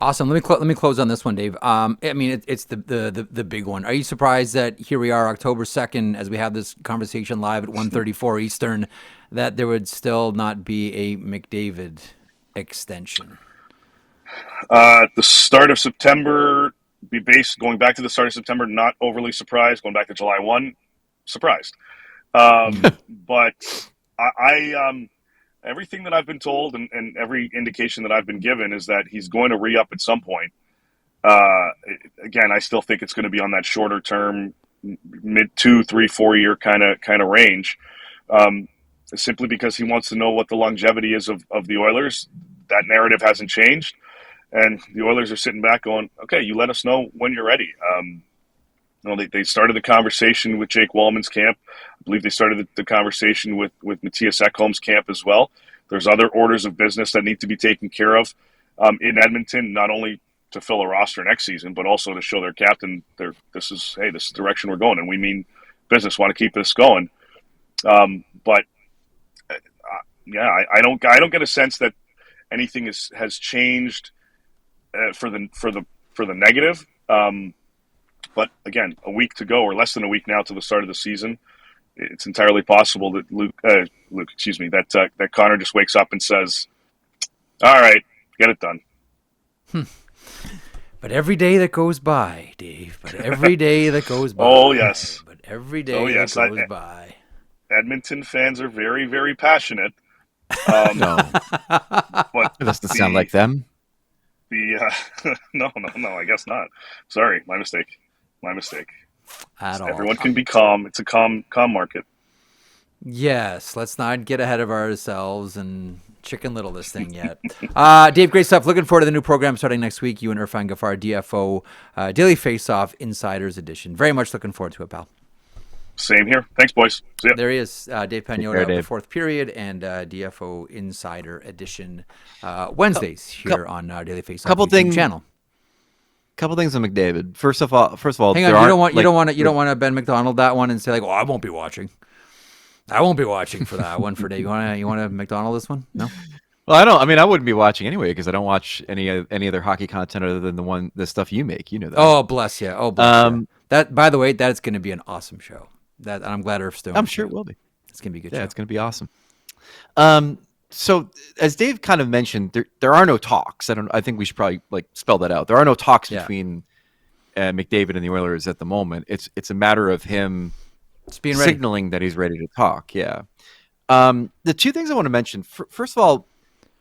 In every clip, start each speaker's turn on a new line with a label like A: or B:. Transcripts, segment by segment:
A: Awesome. Let me close on this one, Dave. I mean, it's the big one. Are you surprised that here we are, October 2nd, as we have this conversation live at 1:34 Eastern, that there would still not be a McDavid extension?
B: The start of September, going back to the start of September, not overly surprised. Going back to July 1, surprised. But everything that I've been told and every indication that I've been given is that he's going to re-up at some point. Again, I still think it's going to be on that shorter term, mid 2, 3, 4 year kind of range. Simply because he wants to know what the longevity is of the Oilers. That narrative hasn't changed. And the Oilers are sitting back going, okay, you let us know when you're ready. They started the conversation with Jake Wallman's camp. I believe they started the conversation with Matthias Ekholm's camp as well. There's other orders of business that need to be taken care of in Edmonton, not only to fill a roster next season, but also to show their captain this is the direction we're going, and we mean business. Want to keep this going. But I don't get a sense that anything has changed for the negative. But again, a week to go, or less than a week now to the start of the season. It's entirely possible that that Connor just wakes up and says, "All right, get it done."
A: But every day that goes by, Dave. But every day that goes by.
B: Oh yes.
A: But every day that goes by.
B: Edmonton fans are very, very passionate.
C: No,
B: but
C: it doesn't sound like them.
B: No, I guess not. Sorry, my mistake. Everyone
A: All.
B: can be calm. It's a calm market.
A: Yes, let's not get ahead of ourselves and Chicken Little this thing yet. Dave, great stuff. Looking forward to the new program starting next week. You and Irfan Gaffar, DFO, Daily Faceoff Insiders Edition. Very much looking forward to it, pal.
B: Same here. Thanks, boys. See ya.
A: There he is, Dave Pagnotta, the fourth period, and DFO Insider Edition Wednesdays here on Daily Faceoff YouTube channel.
C: Couple things on McDavid. First of all,
A: hang on. You don't want to Ben McDonald that one and say like, "Oh, I won't be watching." I won't be watching for that one for Dave. You want to McDonald this one? No.
C: Well, I don't. I mean, I wouldn't be watching anyway because I don't watch any other hockey content other than the stuff you make. You know that.
A: Oh, bless you. You. That, by the way, that's going to be an awesome show. That I'm glad Irf's doing.
C: I'm sure it will be.
A: It's going to be a good.
C: Yeah,
A: show.
C: It's going to be awesome. So as Dave kind of mentioned, there are no talks. I think we should probably spell that out. There are no talks between McDavid and the Oilers at the moment. It's a matter of him signaling that he's ready to talk. Yeah. The two things I want to mention. First of all,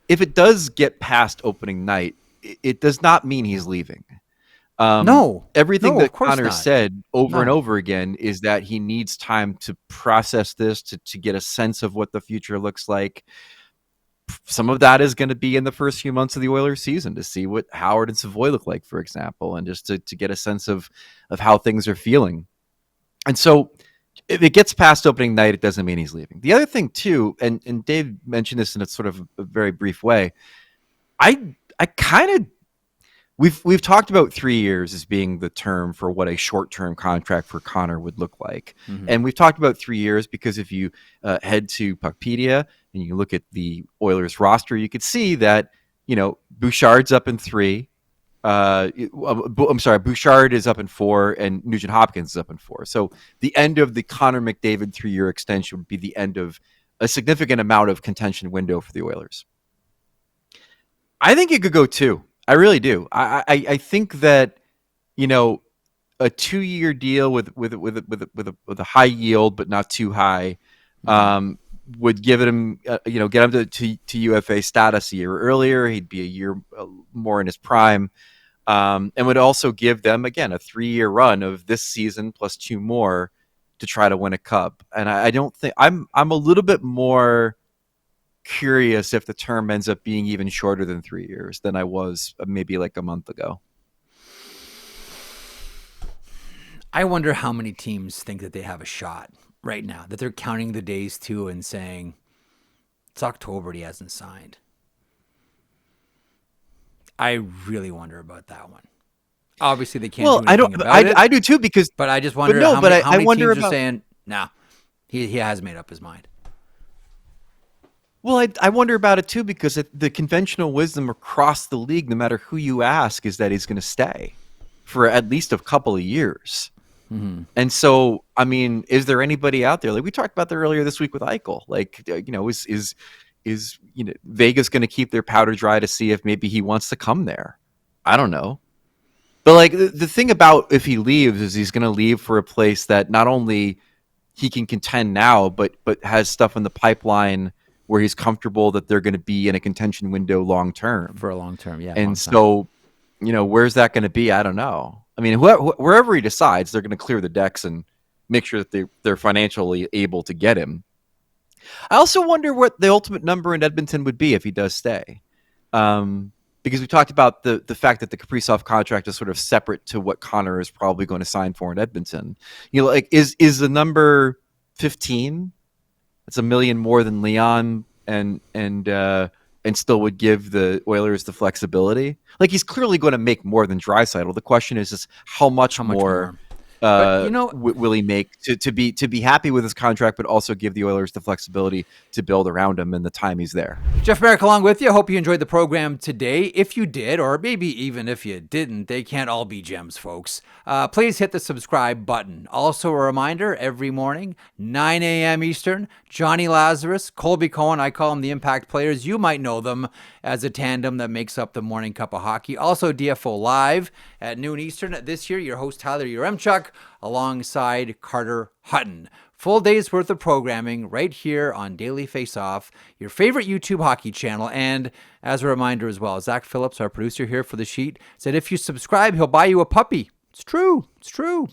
C: if it does get past opening night, it does not mean he's leaving. Everything that Connor said over and over again is that he needs time to process this, to get a sense of what the future looks like. Some of that is going to be in the first few months of the Oilers season to see what Howard and Savoy look like, for example, and just to get a sense of how things are feeling. And so if it gets past opening night, it doesn't mean he's leaving. The other thing too, and Dave mentioned this in a sort of a very brief way, We've talked about 3 years as being the term for what a short-term contract for Connor would look like. Mm-hmm. And we've talked about 3 years because if you head to Puckpedia and you look at the Oilers roster, you could see that, Bouchard's up in 3. Bouchard is up in 4 and Nugent Hopkins is up in 4. So the end of the Connor McDavid 3-year extension would be the end of a significant amount of contention window for the Oilers. I think it could go 2. I really do. I think that, a 2-year deal with a high yield but not too high would give him get him to UFA status a year earlier. He'd be a year more in his prime, and would also give them again a 3-year run of this season plus 2 more to try to win a cup. And I don't think I'm a little bit more curious if the term ends up being even shorter than 3 years than I was maybe like a month ago.
A: I wonder how many teams think that they have a shot right now, that they're counting the days too and saying it's October and he hasn't signed. I really wonder about that one. Obviously they can't do anything about it.
C: I do too but
A: I just wonder how many teams are saying, nah, he has made up his mind.
C: Well, I wonder about it too, because the conventional wisdom across the league, no matter who you ask, is that he's going to stay for at least a couple of years. And so, I mean, is there anybody out there? Like we talked about that earlier this week with Eichel. Like, is Vegas going to keep their powder dry to see if maybe he wants to come there? I don't know. But like the thing about if he leaves is he's going to leave for a place that not only he can contend now, but has stuff in the pipeline where he's comfortable that they're going to be in a contention window long term.
A: For a long term, yeah.
C: And so, where's that going to be? I don't know. I mean, wherever he decides, they're going to clear the decks and make sure that they're financially able to get him. I also wonder what the ultimate number in Edmonton would be if he does stay. Because we talked about the fact that the Kaprizov contract is sort of separate to what Connor is probably going to sign for in Edmonton. Like is the number 15? That's $1 million more than Leon and still would give the Oilers the flexibility. Like he's clearly going to make more than Draisaitl. The question is just how much more will he make to be happy with his contract, but also give the Oilers the flexibility to build around him in the time he's there.
A: Jeff Marek along with you. Hope you enjoyed the program today. If you did, or maybe even if you didn't, they can't all be gems, folks. Please hit the subscribe button. Also a reminder, every morning, 9 a.m. Eastern, Johnny Lazarus, Colby Cohen, I call them the Impact Players. You might know them as a tandem that makes up the Morning Cup of Hockey. Also DFO Live at noon Eastern. This year, your host Tyler Yaremchuk alongside Carter Hutton. Full day's worth of programming right here on Daily Faceoff, your favorite YouTube hockey channel. And as a reminder as well, Zach Phillips, our producer here for the sheet, said if you subscribe, he'll buy you a puppy. It's true. It's true.